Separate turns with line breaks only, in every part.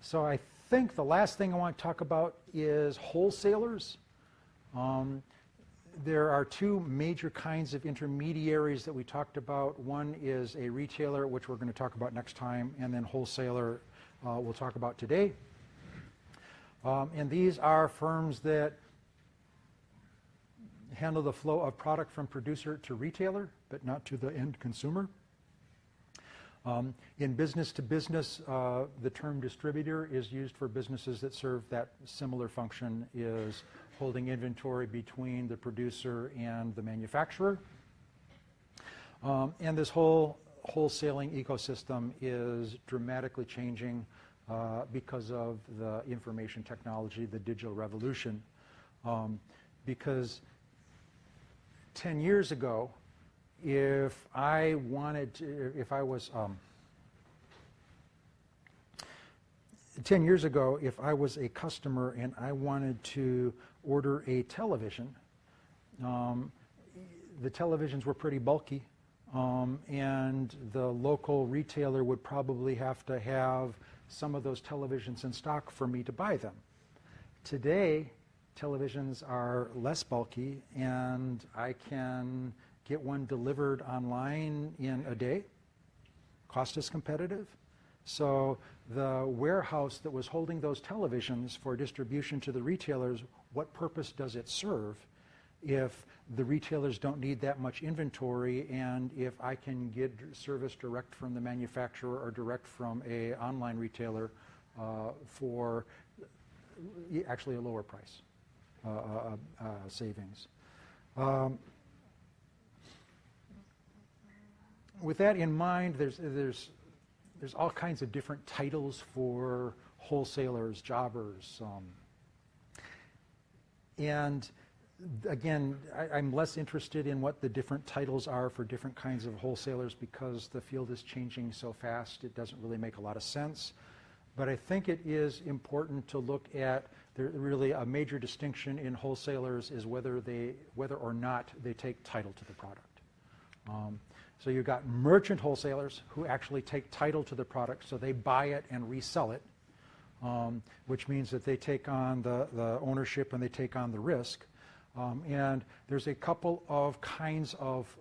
So I think the last thing I want to talk about is wholesalers. There are two major kinds of intermediaries that we talked about. One is a retailer, which we're going to talk about next time, and then wholesaler we'll talk about today. And these are firms that handle the flow of product from producer to retailer, but not to the end consumer. In business to business, the term distributor is used for businesses that serve that similar function, is holding inventory between the producer and the manufacturer. And this whole wholesaling ecosystem is dramatically changing because of the information technology, the digital revolution. Because 10 years ago, if I wanted to, if I was 10 years ago, if I was a customer and I wanted to order a television, the televisions were pretty bulky, and the local retailer would probably have to have some of those televisions in stock for me to buy them. Today, televisions are less bulky, and I can get one delivered online in a day. Cost is competitive. So the warehouse that was holding those televisions for distribution to the retailers, what purpose does it serve if the retailers don't need that much inventory, and if I can get service direct from the manufacturer or direct from an online retailer for actually a lower price savings. With that in mind, there's all kinds of different titles for wholesalers, jobbers, and again, I'm less interested in what the different titles are for different kinds of wholesalers because the field is changing so fast, it doesn't really make a lot of sense. But I think it is important to look at, really a major distinction in wholesalers is whether or not they take title to the product. So you've got merchant wholesalers who actually take title to the product, so they buy it and resell it, which means that they take on the ownership and they take on the risk. And there's a couple of kinds of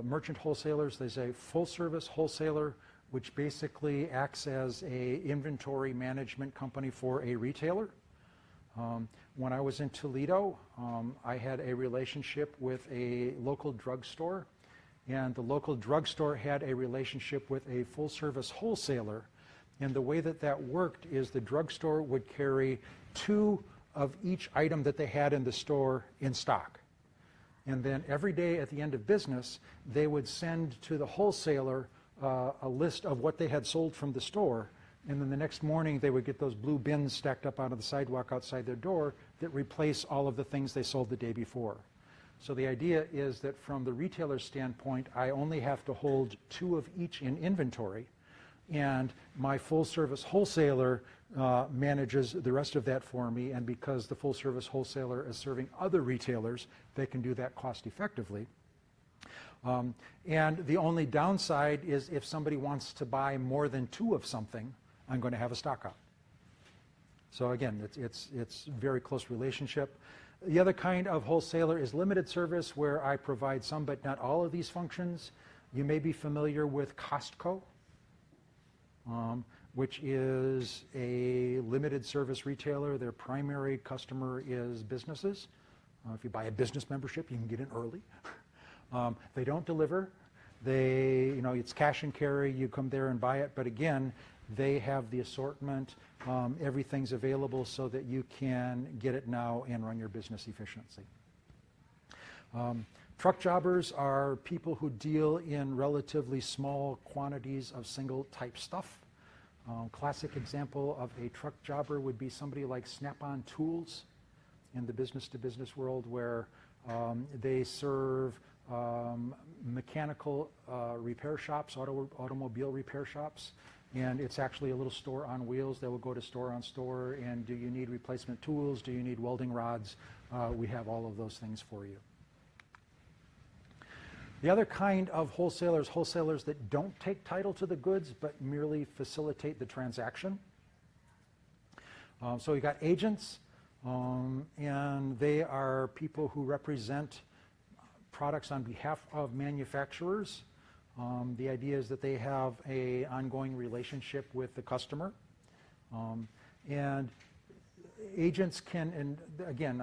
merchant wholesalers. There's a full-service wholesaler, which basically acts as a inventory management company for a retailer. When I was in Toledo, I had a relationship with a local drugstore, and the local drugstore had a relationship with a full-service wholesaler. And the way that that worked is the drugstore would carry 2 of each item that they had in the store in stock. And then every day at the end of business, they would send to the wholesaler a list of what they had sold from the store. And then the next morning, they would get those blue bins stacked up onto the sidewalk outside their door that replace all of the things they sold the day before. So the idea is that from the retailer's standpoint, I only have to hold 2 of each in inventory, and my full-service wholesaler manages the rest of that for me, and because the full-service wholesaler is serving other retailers, they can do that cost-effectively. And the only downside is if somebody wants to buy more than 2 of something, I'm going to have a stock out. So again, it's a very close relationship. The other kind of wholesaler is limited service, where I provide some but not all of these functions. You may be familiar with Costco, which is a limited service retailer. Their primary customer is businesses. If you buy a business membership, you can get in early. They don't deliver. It's cash and carry. You come there and buy it. But again, they have the assortment. Everything's available so that you can get it now and run your business efficiently. Truck jobbers are people who deal in relatively small quantities of single type stuff. Classic example of a truck jobber would be somebody like Snap-on Tools in the business-to-business world, where they serve mechanical repair shops, automobile repair shops, and it's actually a little store on wheels. They will go to store on store, and do you need replacement tools? Do you need welding rods? We have all of those things for you. The other kind of wholesalers that don't take title to the goods but merely facilitate the transaction. So we've got agents, and they are people who represent products on behalf of manufacturers. The idea is that they have an ongoing relationship with the customer. And agents can, and again,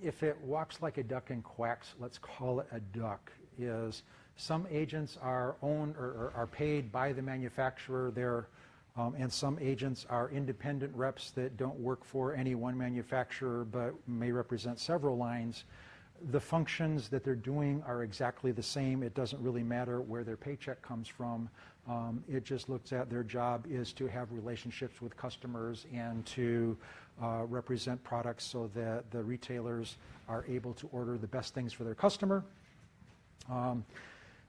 if it walks like a duck and quacks, let's call it a duck, is some agents are owned or are paid by the manufacturer, and some agents are independent reps that don't work for any one manufacturer but may represent several lines. The functions that they're doing are exactly the same. It doesn't really matter where their paycheck comes from. It just looks at their job is to have relationships with customers and to represent products so that the retailers are able to order the best things for their customer.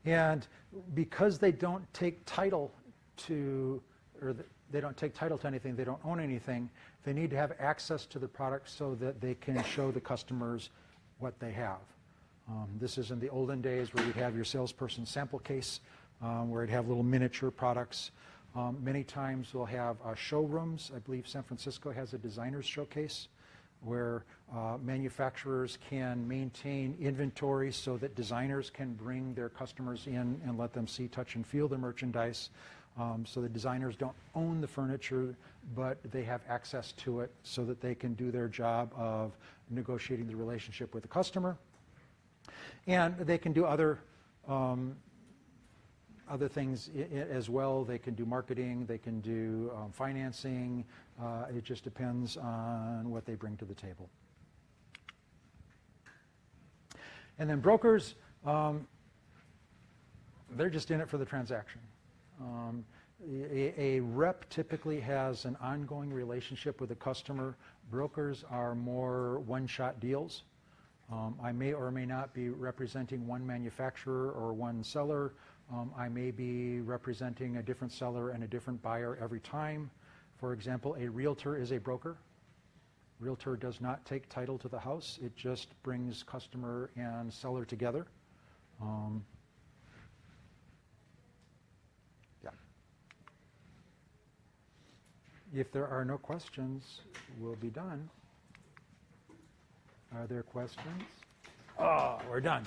And because they don't take title to, they don't take title to anything, they don't own anything, they need to have access to the product so that they can show the customers what they have. This is in the olden days where you'd have your salesperson sample case, where you'd have little miniature products. Many times we'll have showrooms. I believe San Francisco has a designer's showcase where manufacturers can maintain inventory so that designers can bring their customers in and let them see, touch, and feel the merchandise. So the designers don't own the furniture, but they have access to it so that they can do their job of negotiating the relationship with the customer. And they can do other things as well. They can do marketing, they can do financing. It just depends on what they bring to the table. And then brokers, they're just in it for the transaction. A rep typically has an ongoing relationship with a customer. Brokers are more one-shot deals. I may or may not be representing one manufacturer or one seller. I may be representing a different seller and a different buyer every time. For example, a realtor is a broker. Realtor does not take title to the house. It just brings customer and seller together. Yeah. If there are no questions, we'll be done. Are there questions? Oh, we're done.